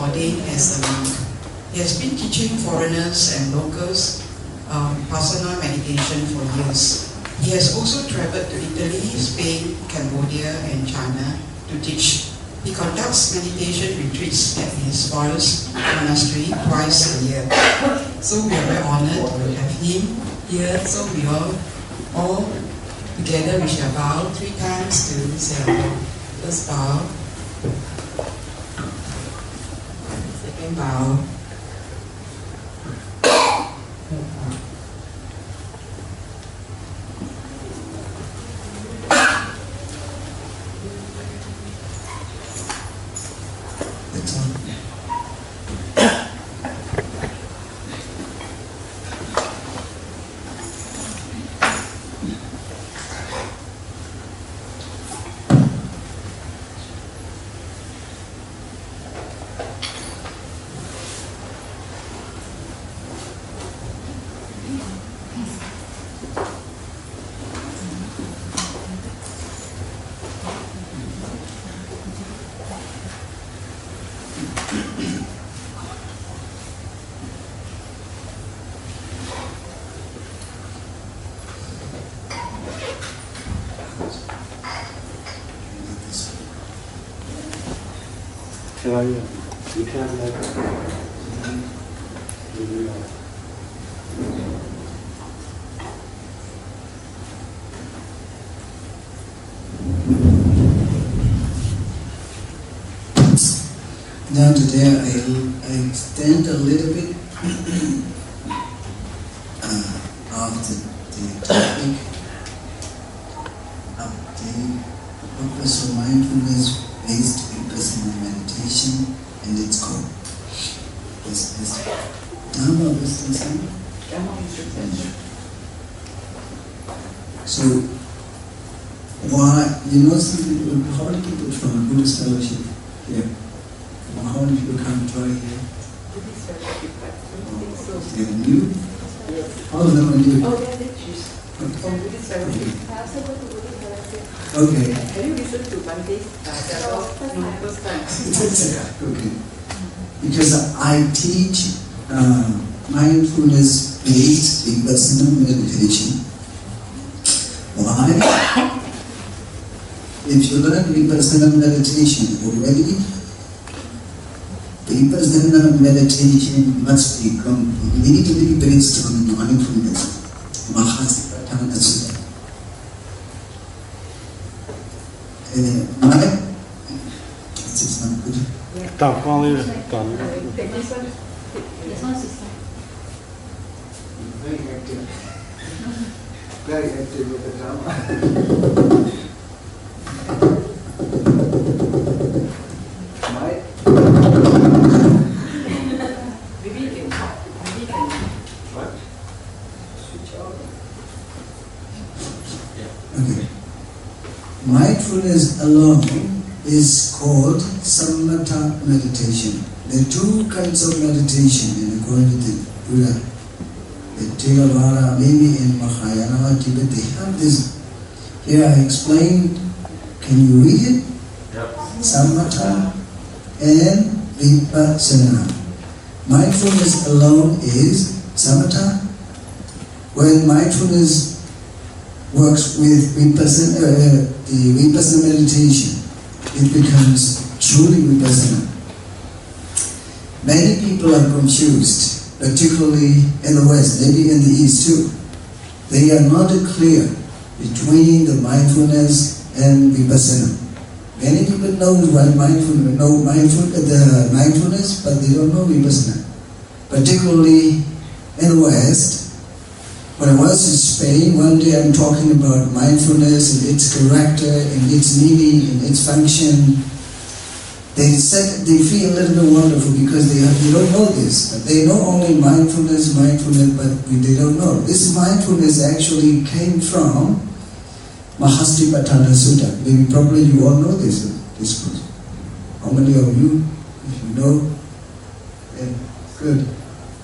ordained as a monk. He has been teaching foreigners and locals Vipassana meditation for years. He has also traveled to Italy, Spain, Cambodia, and China to teach. He conducts meditation retreats at his forest monastery twice a year. So we are very honored to have him here. So we all together we shall bow 3 times to say our bow. First bow. Second bow. You can like Now today I extend a little bit of the topic of the purpose of mindfulness-based Vipassana meditation, and it's called is Dhamma Lecture. So why some people, how many people from Buddhist fellowship here? How many people come try here? They are new? Yes. All of them are new? Oh, they're teachers from Buddhist fellowship. I also go to Buddhist fellowship. Okay. Have you listened to Monday? First time. Okay. Because I teach mindfulness-based Vipassana meditation. Why? If you learn Vipassana meditation already, Vipassana meditation must be completely based on mindfulness. Vipassana Scientific. This is not good. Take this one. This one's this one. Very active. Very active with the Dhamma. Mindfulness alone is called samatha meditation. There are 2 kinds of meditation according to the Buddha. The Theravada, maybe in Mahayana, Tibet, they have this. Here I explained. Can you read it? Yep. Samatha and Vipassana. Mindfulness alone is samatha. When mindfulness works with Vipassana, the Vipassana meditation, it becomes truly Vipassana. Many people are confused, particularly in the West, maybe in the East too. They are not clear between the mindfulness and Vipassana. Many people know mindfulness, but they don't know Vipassana. Particularly in the West. When I was in Spain, one day I'm talking about mindfulness and its character and its meaning and its function. They said they feel a little bit wonderful because they don't know this. But they know only mindfulness, but they don't know. This mindfulness actually came from Vipassana Sutta. Maybe probably you all know this book. How many of you, if you know? Yeah, good.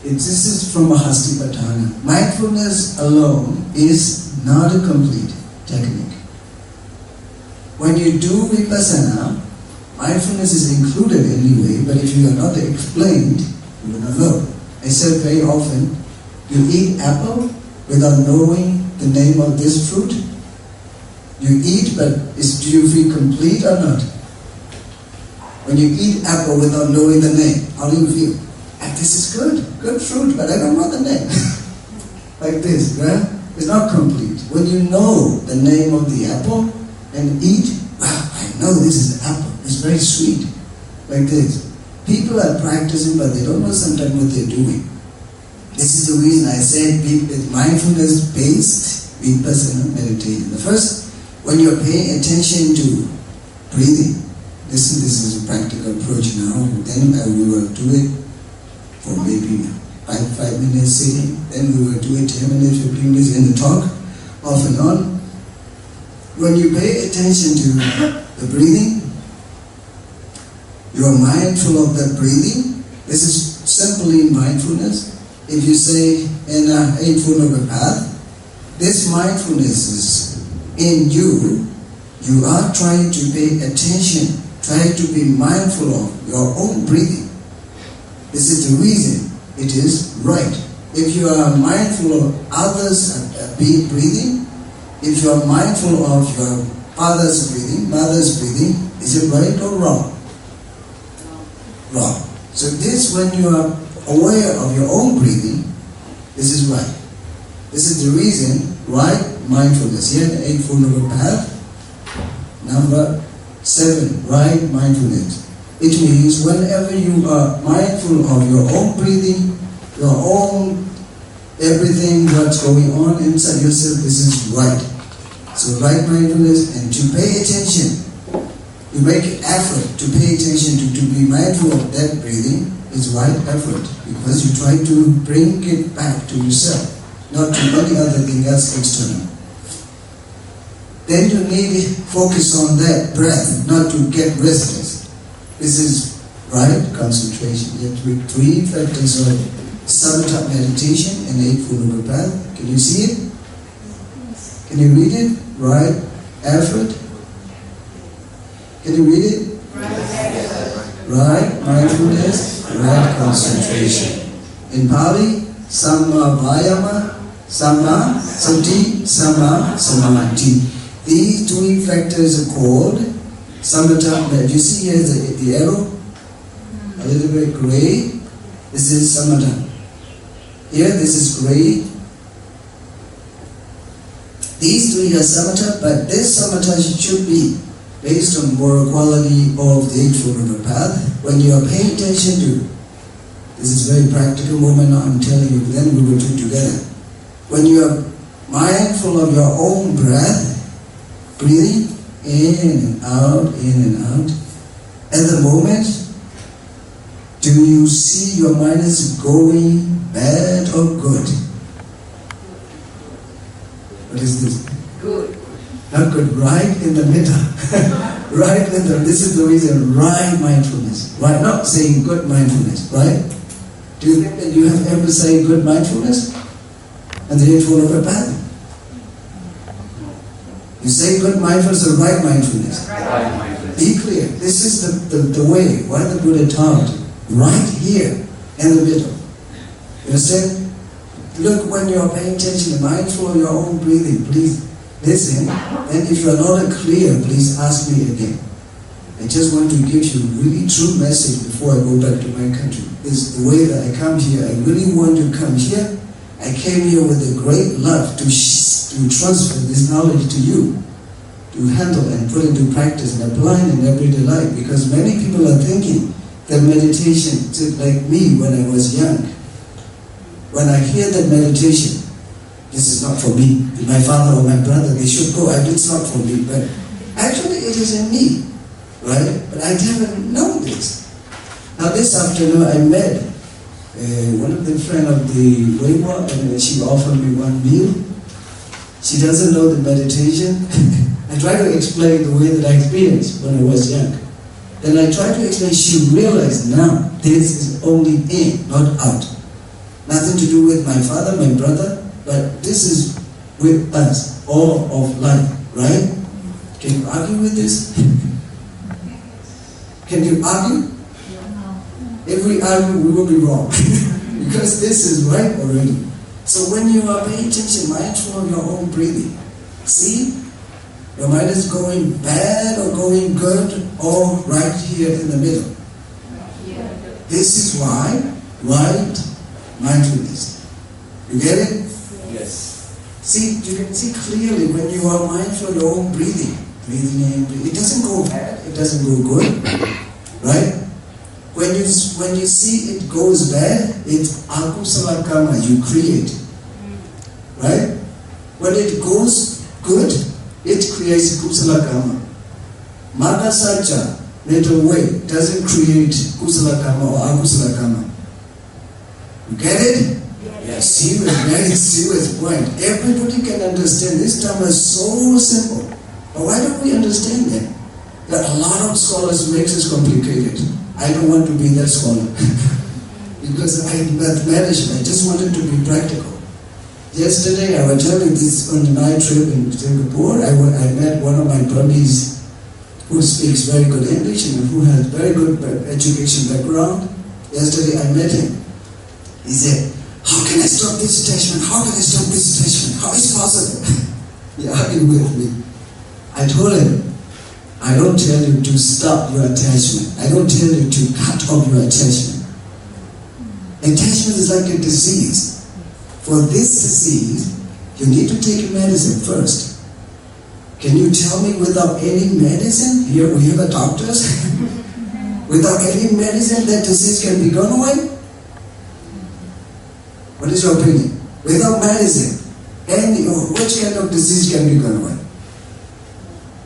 This is from Vipassana. Mindfulness alone is not a complete technique. When you do Vipassana, Mindfulness is included anyway, but if you are not explained, you will not know. I said very often, you eat apple without knowing the name of this fruit. You eat, but do you feel complete or not? When you eat apple without knowing the name, how do you feel? This is good fruit, but I don't know the name. Like this, right? It's not complete. When you know the name of the apple and eat, wow, I know this is apple. It's very sweet. Like this. People are practicing, but they don't know sometimes what they're doing. This is the reason I said mindfulness-based Vipassana meditation. The first, when you're paying attention to breathing, this is a practical approach now. Then we will do it for maybe 5 minutes sitting. Then we will do it 10 minutes, 15 minutes in the talk, off and on. When you pay attention to the breathing, you are mindful of that breathing. This is simply mindfulness. If you say in an Eightfold Path, this mindfulness is in you. You are trying to pay attention, trying to be mindful of your own breathing. This is the reason it is right. If you are mindful of others' breathing, if you are mindful of your father's breathing, mother's breathing, is it right or wrong? Wrong. So this, when you are aware of your own breathing, this is right. This is the reason, right mindfulness. Here in the Eightfold Path, number 7, right mindfulness. It means whenever you are mindful of your own breathing, your own everything what's going on inside yourself, this is right. So right mindfulness, and to pay attention, you make an effort to pay attention to be mindful of that breathing is right effort, because you try to bring it back to yourself, not to any other thing else external. Then you need to focus on that breath, not to get restless. This is right concentration. You have 3 factors of samatha meditation and Eightfold Path. Can you see it? Can you read it? Right effort. Can you read it? Right mindfulness, right concentration. In Pali, Samma Vayama, Samma Sati, Samma Samadhi. These 3 factors are called samatha. You see here the arrow? A little bit gray. This is samatha. Here, this is gray. These 3 are samatha, but this samatha should be based on moral quality of the Eightfold Path. When you are paying attention to, this is a very practical moment now, I'm telling you, then we will do it together. When you are mindful of your own breath, breathing in and out, at the moment, do you see your mind is going bad or good? What is this? Good. Not good, right in the middle. Right in the, this is the reason, right mindfulness. Right, not saying good mindfulness, right? Do you think that you have ever said good mindfulness? And the Eightfold Path? You say good mindfulness or right mindfulness? Right mindfulness. Be clear. This is the way, why the Buddha taught. Right here, in the middle. You understand? Look, when you are paying attention, mindful of your own breathing, please listen. And if you are not clear, please ask me again. I just want to give you a really true message before I go back to my country. This is the way that I come here. I really want to come here. I came here with a great love to transfer this knowledge to you, to handle and put into practice and apply in everyday life. Because many people are thinking that meditation is like me when I was young. When I hear that meditation, this is not for me. My father or my brother, they should go. It's not for me. But actually it is in me. Right? But I haven't known this. Now this afternoon I met one of the friends of the Weiwa, and she offered me one meal. She doesn't know the meditation. I try to explain the way that I experienced when I was young. Then I try to explain, she realized now this is only in, not out. Nothing to do with my father, my brother, but this is with us, all of life, right? Can you argue with this? Can you argue? Every argument we will be wrong. Because this is right already. So when you are paying attention, mindful of your own breathing, see, your mind is going bad or going good or right here in the middle. This is why right mindfulness. You get it? Yes. See, you can see clearly when you are mindful of your own breathing. Breathing in, breathing. It doesn't go bad, it doesn't go good. Right? When you see it goes bad, it's akusala karma you create. Right? When it goes good, it creates kusala karma. Maka sacha, mental way, doesn't create kusala karma or akusala karma. You get it? Yes. Serious, very serious point. Everybody can understand. This Dhamma is so simple. But why don't we understand that? That a lot of scholars makes it complicated. I don't want to be that scholar. Because I'm mathematician. I just wanted to be practical. Yesterday I was telling this on the night trip in Singapore. I met one of my buddies who speaks very good English and who has very good education background. Yesterday I met him. He said, how can I stop this attachment? How can I stop this attachment? How is it possible? He argued with me. I told him, I don't tell you to stop your attachment. I don't tell you to cut off your attachment. Attachment is like a disease. For this disease, you need to take medicine first. Can you tell me without any medicine? Here we have a doctors. Without any medicine, that disease can be gone away? What is your opinion? Without medicine, which kind of disease can be gone away?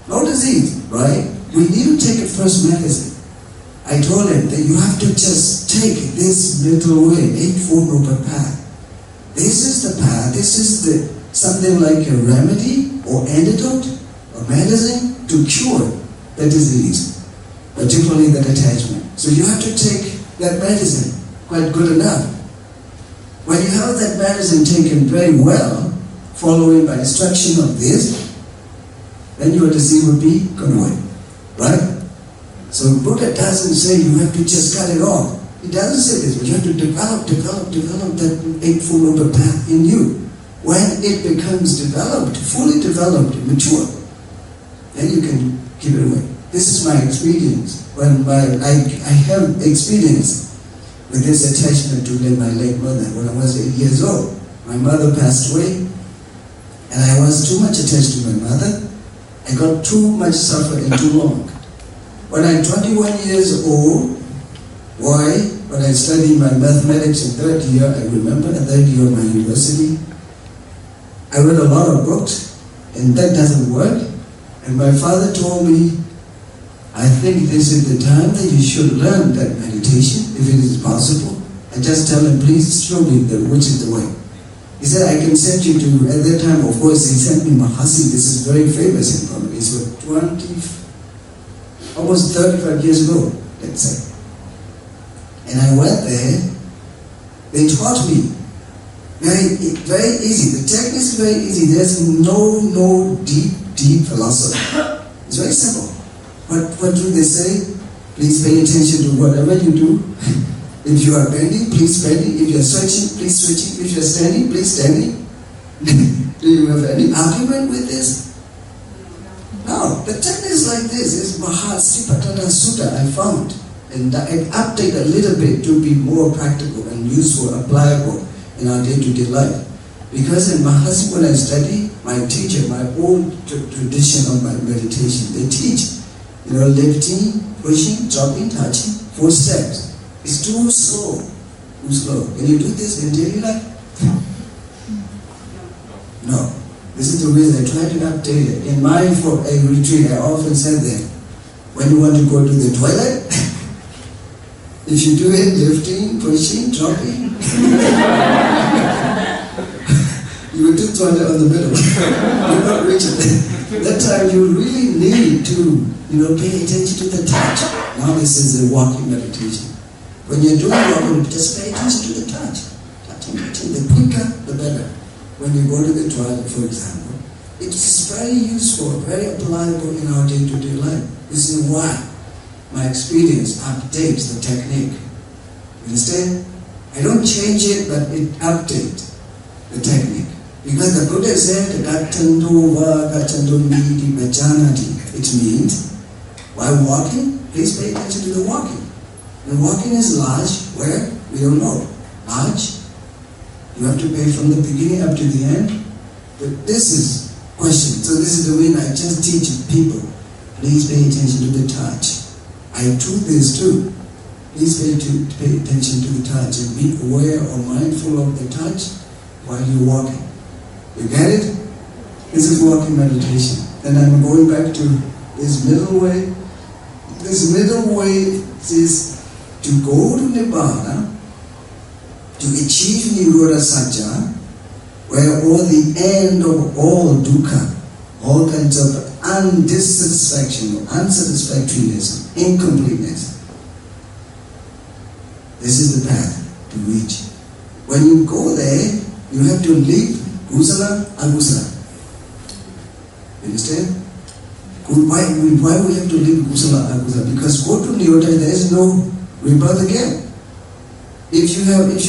No disease, right? We need to take it first medicine. I told him that you have to just take this middle way, Eightfold Noble Path. This is the path, this is something like a remedy or antidote or medicine to cure the disease, particularly that attachment. So you have to take that medicine quite good enough. When you have that medicine taken very well, following by instruction of this, then your disease will be gone away. Right? So Buddha doesn't say you have to just cut it off. He doesn't say this, but you have to develop that Eightfold Noble Path in you. When it becomes developed, fully developed, mature, then you can give it away. This is my experience. I have experience with this attachment to my late mother. When I was 8 years old, my mother passed away, and I was too much attached to my mother. I got too much suffering too long. When I'm 21 years old, when I studied my mathematics in third year, I remember in third year of my university, I read a lot of books, and that doesn't work. And my father told me, I think this is the time that you should learn that meditation, if it is possible. I just tell him, please show me which is the way. He said, I can send you to, at that time, of course, he sent me Mahasi. This is very famous in Burma. It's almost 35 years ago, let's say. And I went there. They taught me. Very easy. The technique is very easy. There's no deep philosophy. It's very simple. What do they say? Please pay attention to whatever you do. If you are bending, please bending. If you are stretching, please stretching. If you are standing, please standing. Do you have any argument with this? No. The technique is like this. It's Mahasipatana Sutta I found. And I update a little bit to be more practical and useful, applicable in our day-to-day life. Because in Mahasi, when I study, my teacher, my old tradition of my meditation, they teach, lifting, pushing, dropping, touching, 4 steps. It's too slow. Can you do this in daily life? No. This is the reason I try to update it. In my retreat, I often said that when you want to go to the toilet, if you do it lifting, pushing, dropping, you will do toilet on the middle. You will not reach it. That time you really need to pay attention to the touch. Now this is a walking meditation. When you're doing walking, just pay attention to the touch. Touching. The quicker, the better. When you go to the toilet, for example, it is very useful, very applicable in our day-to-day life. This is why. my experience updates the technique. You understand? I don't change it, but it updates the technique. Because the Buddha said, Gattandu va gattandu miti vajanati. It means, while walking, please pay attention to the walking. The walking is large, where? We don't know. Large. You have to pay from the beginning up to the end. But this is question. So this is the way I just teach people. Please pay attention to the touch. I do this too. Please pay attention to the touch and be aware or mindful of the touch while you're walking. You get it? This is walking meditation. Then I'm going back to this middle way. This middle way is to go to Nibbana, to achieve Nirodha Satya, where all the end of all dukkha, all kinds of undissatisfaction, unsatisfactoriness, incompleteness. This is the path to reach. When you go there, you have to leave kusala, akusala. You understand? Why we have to leave kusala, akusala? Because go to Nirodha, there is no rebirth again. If you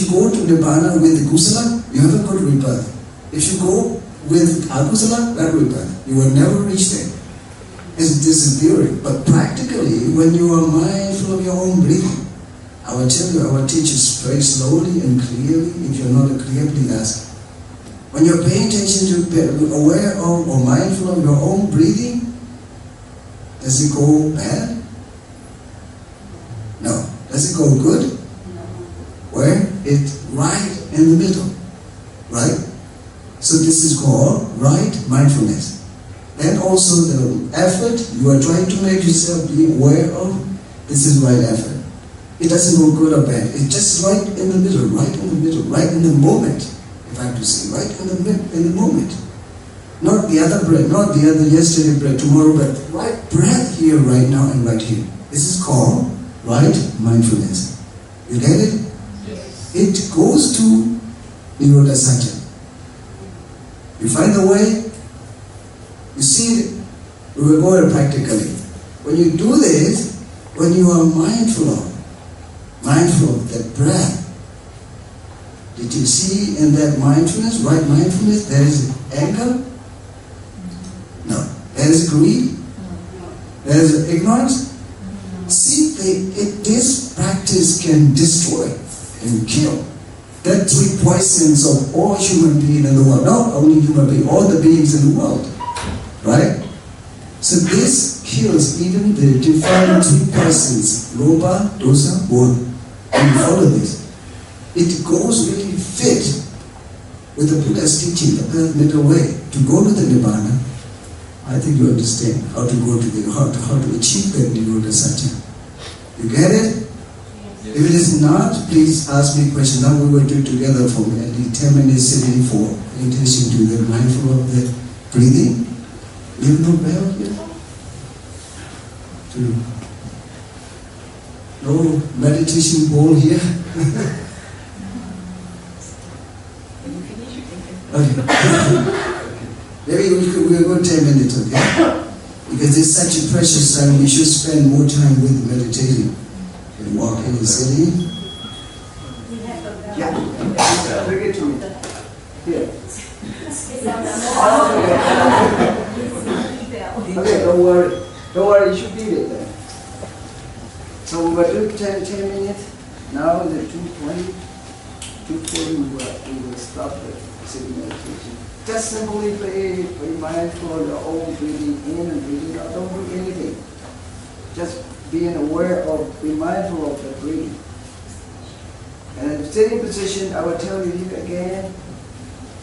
go to Nibbana with the kusala, you haven't got rebirth. If you go with akusala, that rebirth. You will never reach there. This is theory. But practically, when you are mindful of your own breathing, I will tell you, I will teach you very slowly and clearly. If you're not clear, please ask. When you're paying attention to, aware of or mindful of your own breathing, does it go bad? No. Does it go good? Where? It's right in the middle. Right? So this is called right mindfulness. And also the effort you are trying to make yourself be aware of, this is right effort. It doesn't go good or bad. It's just right in the middle, right in the middle, right in the moment. If I have to say, right in the moment. Not the other breath, not the other yesterday breath, tomorrow breath. Right breath here, right now, and right here. This is called right mindfulness. You get it? Yes. It goes to Nirodha Satya. You find the way, you see it, we will go practically. When you do this, when you are mindful of that breath, did you see in that mindfulness, right mindfulness, there is anger? No. There is greed? There is ignorance? See, this practice can destroy and kill. That three poisons of all human beings in the world, not only human beings, all the beings in the world. Right? So this kills even the defined three poisons, loba, dosa, bodhi. And you follow this. It goes really fit with the Buddha's teaching, the middle way. To go to the Nibbana, I think you understand how to go to the how to achieve that Nirodha Satya. You get it? Yes. If it is not, please ask me a question. Now we will do it together for at least 10 minutes sitting for intention to the mindful of the breathing. You have no bell here? No meditation bowl here? Okay. Maybe we'll go 10 minutes, okay? Because it's such a precious time, we should spend more time with meditating and walking and sitting. Yeah. Bring it to me. Here. Okay, don't worry. Don't worry, you should beat it then. So we will do 10 minutes. Now in the 2:20, 2:40 we will stop the sitting meditation. Just simply be mindful of your own breathing in and breathing out. Don't do anything. Just being aware of, be mindful of the breathing. And in the sitting position, I will tell you here again,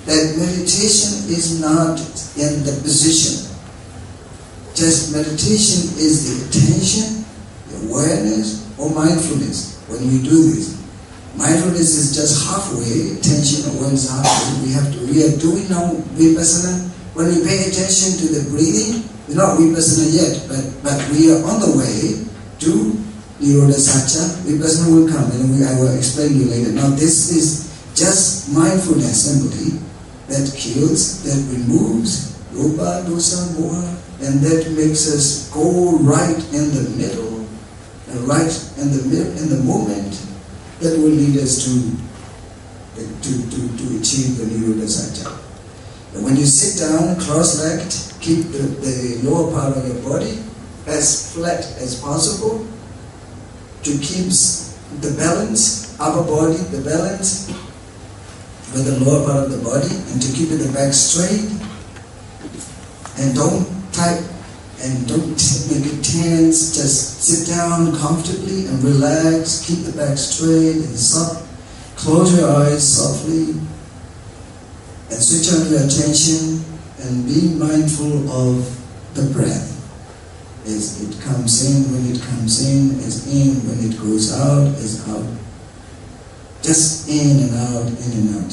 that meditation is not in the position. Just meditation is the attention, the awareness, or mindfulness when you do this. Mindfulness is just halfway, attention, awareness halfway. We are doing now Vipassana. When we pay attention to the breathing, we're not Vipassana yet, but we are on the way to Nirodha Satya. Vipassana will come, and I will explain to you later. Now this is just mindfulness simply that kills, that removes loba, dosa, moha, and that makes us go right in the middle and right in the moment that will lead us to achieve the Nirodha. And when you sit down cross-legged, keep the lower part of your body as flat as possible to keep the balance, upper body, the balance with the lower part of the body, and to keep the back straight. And don't type and don't make it tense. Just sit down comfortably and relax. Keep the back straight and soft. Close your eyes softly and switch on your attention and be mindful of the breath. As it comes in, when it comes in, as in, when it goes out, as out. Just in and out, in and out.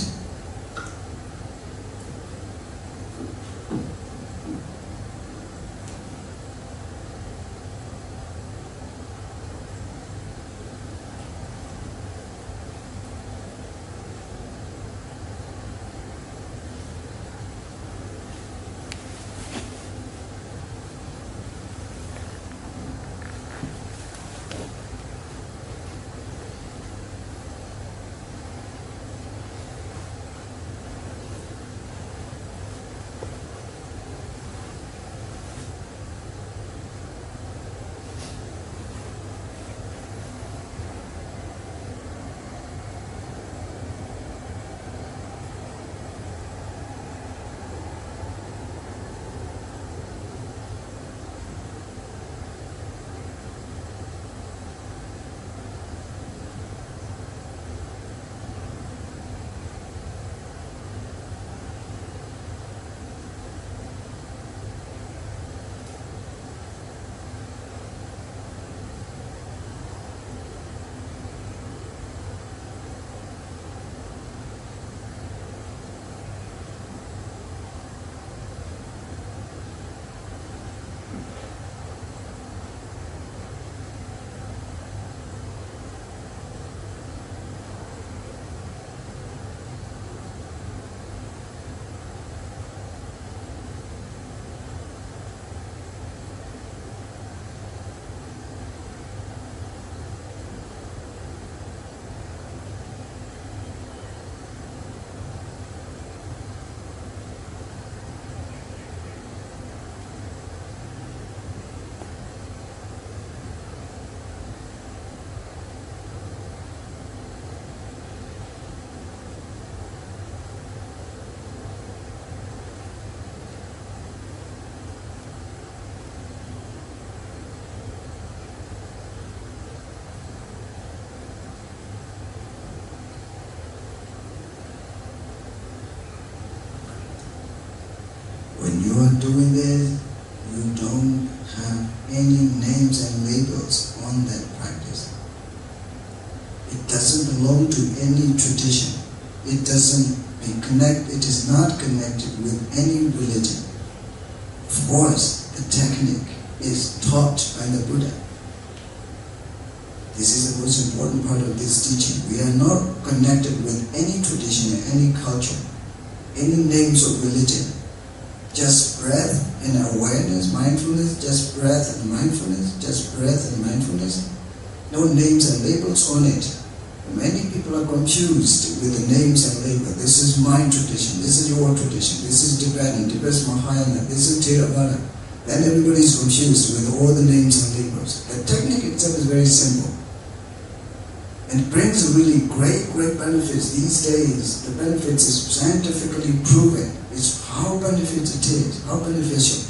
When you are doing this, you don't have any names and labels on that practice. It doesn't belong to any tradition. It is not connected with any religion. Of course, the technique is taught by the Buddha. This is the most important part of this teaching. We are not connected with any tradition, any culture, any names of religion. Just breath and awareness, mindfulness, just breath and mindfulness, just breath and mindfulness. No names and labels on it. Many people are confused with the names and labels. This is my tradition, this is your tradition, this is Tibetan, Tibet's Mahayana, this is Theravada. Then everybody is confused with all the names and labels. The technique itself is very simple. And it brings really great benefits these days. The benefits is scientifically proven. It's how beneficial.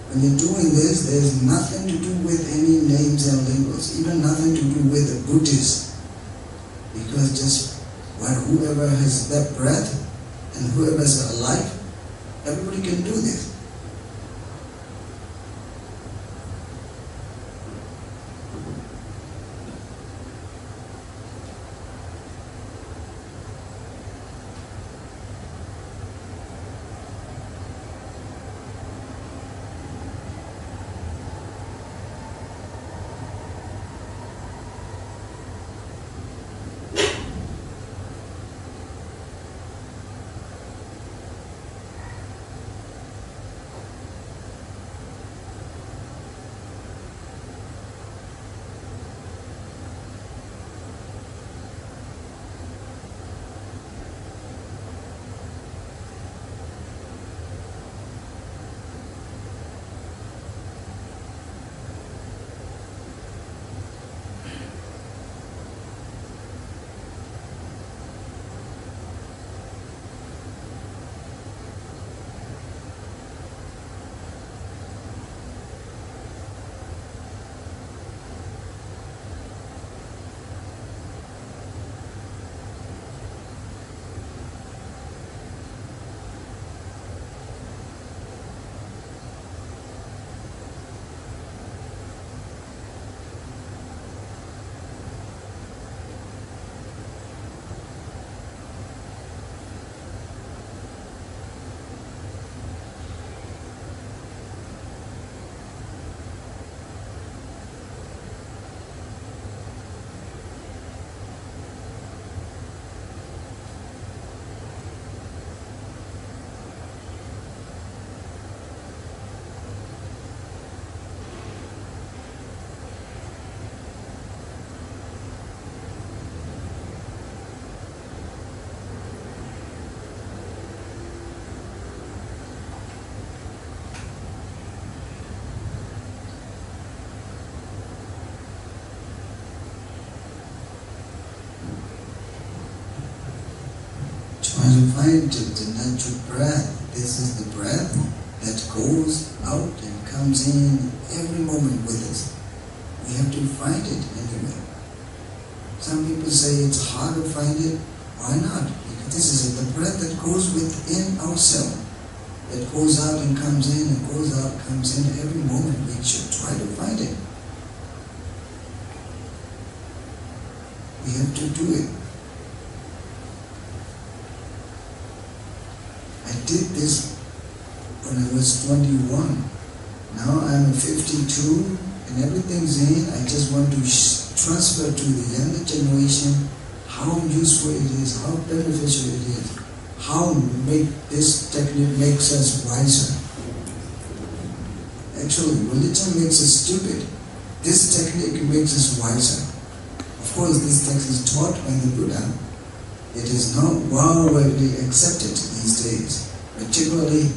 When you're doing this, there's nothing to do with any names and labels, even nothing to do with the Buddhists. Because just whoever has that breath and whoever is alive, everybody can do this. try to find the natural breath. This is the breath that goes out and comes in every moment with us. We have to find it anywhere. Some people say it's hard to find it. Why not? Because this is the breath that goes within ourselves. It goes out and comes in, and goes out, comes in every moment. We should try to find it. We have to do it. I did this when I was 21. Now I'm 52 and everything's in. I just want to transfer to the younger generation how useful it is, how beneficial it is, how this technique makes us wiser. Actually, religion makes us stupid. This technique makes us wiser. Of course, this text is taught by the Buddha. It is not widely accepted these days, particularly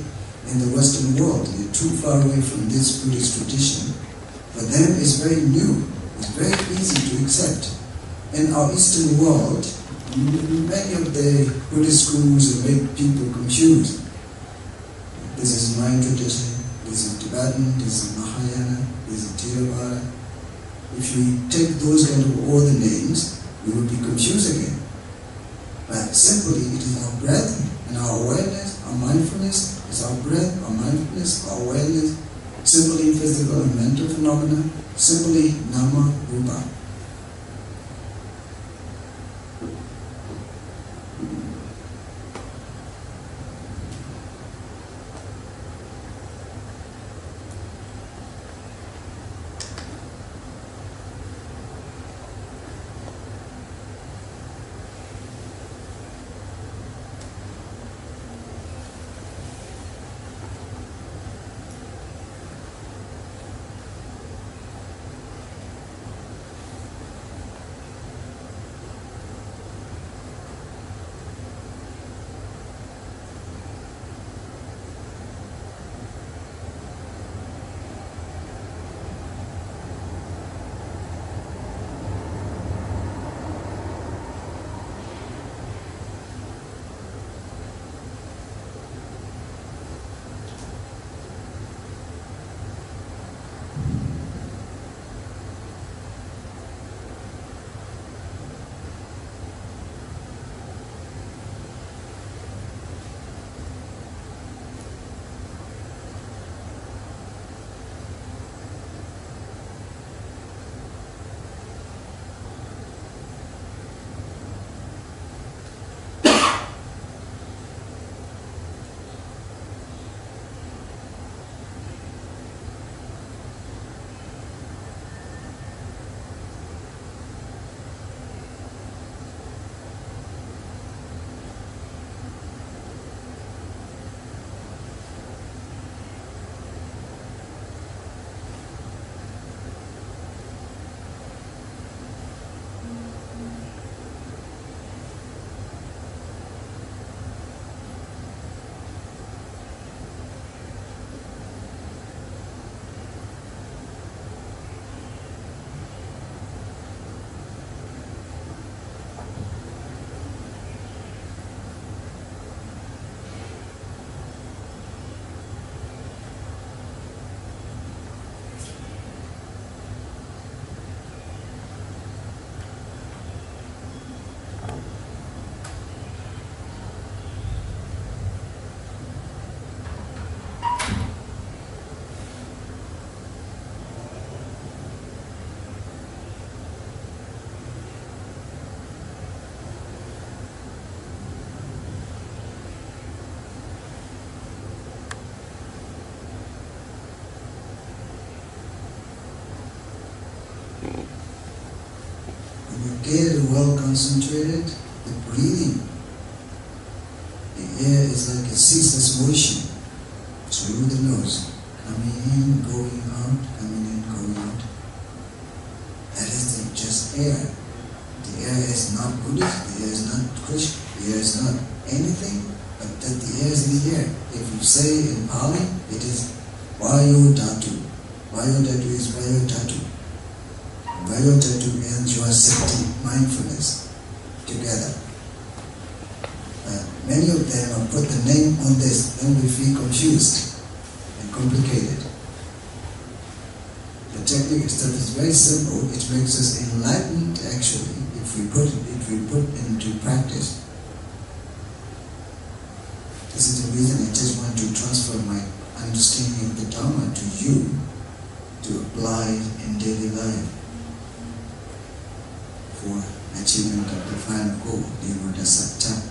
in the Western world. They're too far away from this Buddhist tradition. For them, it's very new. It's very easy to accept. In our Eastern world, many of the Buddhist schools make people confused. This is my tradition, this is Tibetan, this is Mahayana, this is Theravada. If you take those kind of other names, you will be confused again. But simply, it is our breath and our awareness, our mindfulness, is our breath, our mindfulness, our awareness, simply physical and mental phenomena, simply Nama Rupa. Get well concentrated, the breathing. The air is like a ceaseless motion through the nose, coming in, going out, coming in, going out. That is just air. The air is not Buddhist, the air is not Krishna, the air is not anything, but that the air is in the air. If you say in Pali, it is Vayu Dhatu. Vayu Dhatu is Vayu Dhatu. Vayu Dhatu and your safety, mindfulness together. many of them put the name on this, then we feel confused and complicated. The technique itself is very simple. It makes us enlightened actually if we put into practice. This is the reason I just want to transfer my understanding of the Dhamma to you to apply in daily life for achievement of the final goal, the Satya.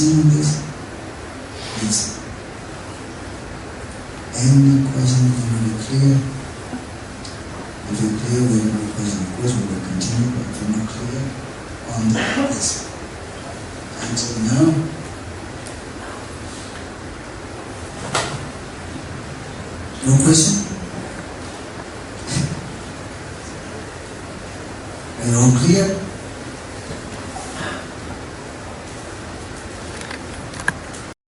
question on this? Please. Any question that you want to clear? If you're clear, we have no question. Of course, we will continue, but if you're not clear on this until now, no question? Are you all clear?